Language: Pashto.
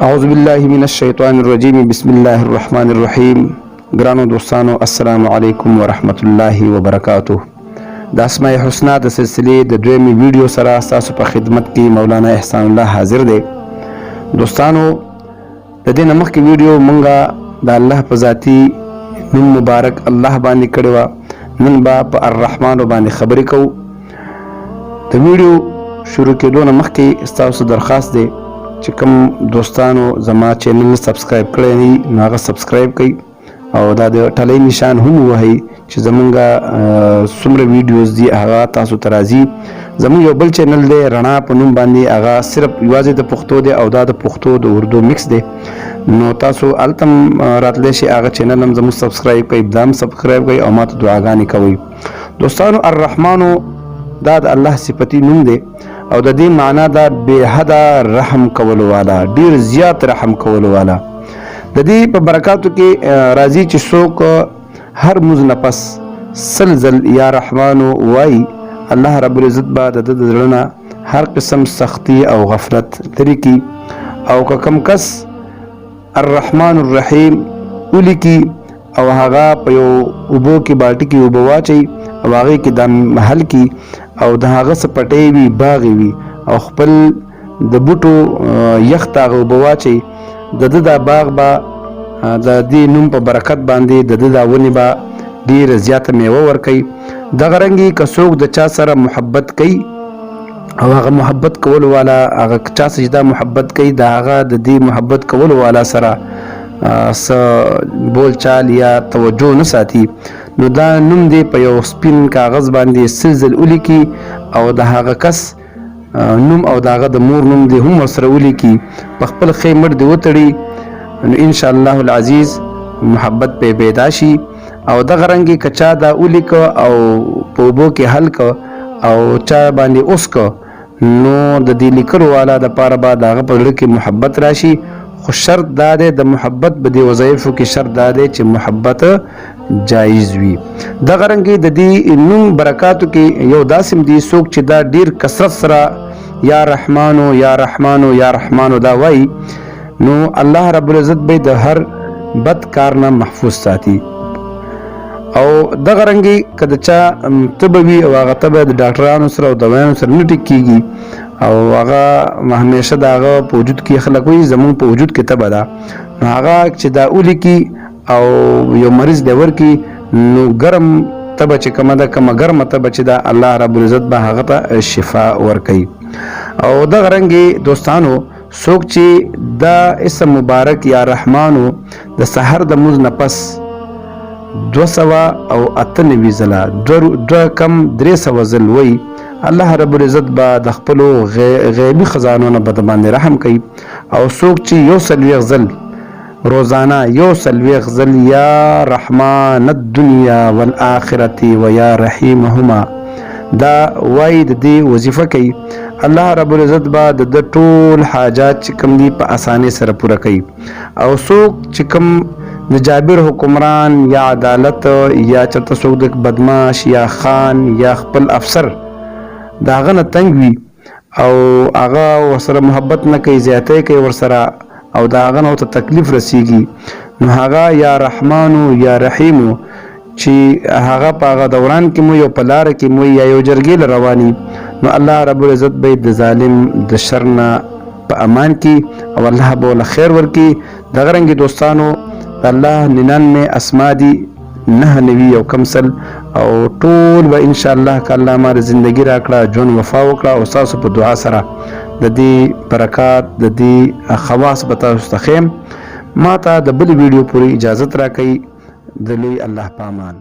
اعوذ باللہ من الشیطان الرجیم بسم اللہ الرحمن الرحیم. گرانو دوستانو السلام علیکم ورحمت الله وبرکاتہ. د اسماء الحسنا د سلسلې د دویمې ویډیو سره تاسو په خدمت کې مولانا احسان الله حاضر دی. دوستانو د دې نه مخکې ویډیو مونږه د الله په ذاتی نوم مبارک الله باندې کړی وه. نن به په الرحمن باندې خبرې کوو. د ویډیو شروع کېدو نه مخکې ستاسو درخواست دی چې کوم دوستانو زما چینل سبسکرایب کړی نه نو هغه سبسکرایب کړئ او دا د ټلۍ نشان هم ووهئ چې زمونږ څومره ویډیوز دي هغه تاسو ته راځي. زمونږ یو بل چینل دی رڼا په نوم باندې، هغه صرف یوازې د پښتو دی او دا د پښتو د اردو مکس دی. نو تاسو هلته هم راتلی شئ، هغه چینل هم زموږ سبسکرایب کړئ، دا هم سبسکرایب کړئ او ماته دعاګانې کوئ. دوستانو الرحمنو دا د الله صفتی نوم دی او د دې معنا دا بے حده رحم کولو والا، ډیر زیات رحم کولو والا. د دې په برکاتو کې راځي چې څوک هر مونځ نه پس سل ځل یا رحمانو وایي، الله رب العزت به د ده د زړه نه هر قسم سختی او غفلت لرې کړي. او که کوم کس الرحمن الرحیم ولیکي او هغه په یو اوبو کې بالټي کې اوبه واچوي او هغې کې دا حل کړي او د هغه څه پټۍ وي، باغې وي او خپل د بوټو یخ ته هغه اوبه واچوي، د ده دا باغ به د دې نوم په برکت باندې د ده دا ونې به ډېره زیاته میوه ورکوي. دغه رنګې که څوک د چا سره محبت کوي او هغه محبت کولو والا، هغه چا سره چې دا محبت کوي د هغه د دې محبت کولو والا سره څه بول چال یا توجه نه ساتي، نو دا نوم دی په یو سپین کاغذ باندې سل ځل ولیکي او د هغه کس نوم او د هغه د مور نوم دی هم ورسره ولیکي، په خپل ښی مټ دی وتړي، نو انشاءالله العزیز محبت پې پیدا شي. او دغه رنګې که چا دا ولیکه او په اوبو کې حل که او چا باندې اوس که، نو د دې لیکلو والا دپاره به د هغه په زړه کې محبت راشي. خو شرط دا دی د محبت په دې وظایفو کې شرط دا دی چې محبت جایز وي. دغه رنګې د دې نوم برکاتو کې یو داسې دي څوک چې دا ډیر کثرت سره یا رحمانو یا رحمانو یا رحمانو دا وایي، نو الله رب العزت به د هر بد کار نه محفوظ ساتي. او دغه رنګې که د چا تبه وي او هغه تبه د ډاکټرانو سره او دوایانو سره نه ټیک کېږي او هغه همیشه د هغه په وجود کې خلک وایي زمونږ په وجود کې تبه ده، نو هغه چې دا ولیکي او یو مریض دی ورکړي، نو ګرم تبه چې کومه ده، کومه ګرمه تبه چې ده، الله رب العزت به هغه ته شفا ورکوي. او دغه رنګې دوستانو څوک چې دا اسم مبارک یا رحمانو د سحر د مونځ نه پس 298 ځله دوه کم 300 ځل وایي، الله رب العزت به د خپلو غیبي خزانو نه به د باندې رحم کوي. او څوک چې 140 ځل روزانه 140 ځل یا رحمان الدنیا والآخرة و یا رحیمهما دا وایي د دې وظیفه کوي، الله رب العزت به د ټول حاجات چې کوم دي په اسانۍ سره پوره کوي. او څوک چې کوم د جابر حکمران یا عدالت یا چرته څوک د بدماش یا خان یا خپل افسر د هغه نه تنګ وي او هغه ورسره محبت نه کوي، زیاتی کوي ورسره او د هغه نه ورته تکلیف رسیږي، نو هغه یا رحمانو یا رحیمو چې هغه په هغه دوران کې مو یو په لاره کې مو یا یو جرګې له رواني، نو الله رب العزت به د ظالم د شر نه په امان کې او الله به له خیر ورکړي. دغه رنګې دوستانو د الله 99 اسما دي، 99 او کم سل، او ټول به انشاءالله که الله ما زندگی راکړه، ژوند وفا وکړه او ستاسو په دعا سره د دې برکات د دې خواص به تاسو ته ښیم. ما ته د بلې ویډیو پورې اجازت راکوئ. د لوی الله په امان.